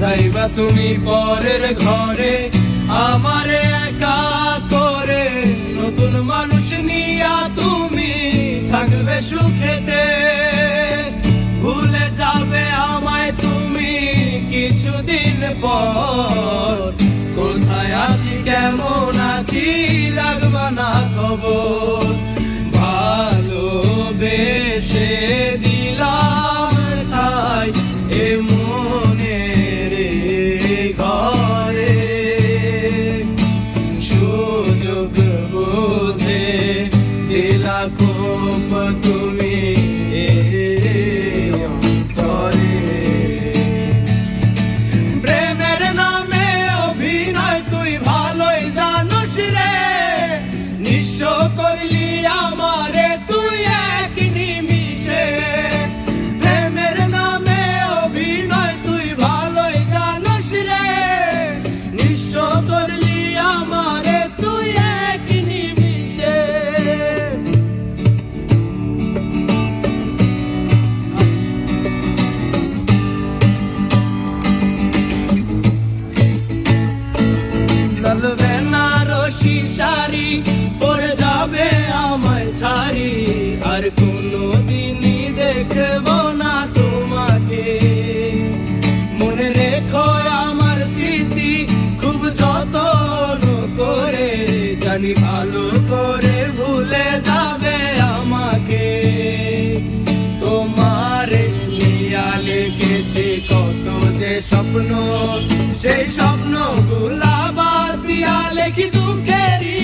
যাইবা তুমি পরের ঘরে আমারে একা করে, নতুন মানুষ নিয়া তুমি থাকবে সুখেতে। ভুলে যাবে আমায় তুমি কিছুদিন পর, কোথায় আছি কেমন আছি রাখবা না খবর। ভালোবেসে দিলাম ঠাই এ মনের ঘরে, সুযোগ বুঝে দিলা কোপ তুমি অন্তরে। প্রেমের নামে অভিনয় তুই ভালোই জানোস রে, নিঃস্ব করলি আমারে তুই এক নিমিষে। প্রেমের নামে অভিনয় তুই ভালোই জানোস রে, নিঃস্ব করলি আমারে তুই এক নিমিষে। চলবে না রশি সারি পরে যাবে আমায় ছাড়ি, আর কোনো দিনই দেখব না তোমাকে। মনে রেখো আমার স্মৃতি খুব যত্ন করে, জানি ভালো করে ভুলে যাবে আমাকে। তোমার লিয়া লিখেছি কত যে স্বপ্ন, সেই স্বপ্ন গুলা বাদ দিয়া লেখি দুঃখেরই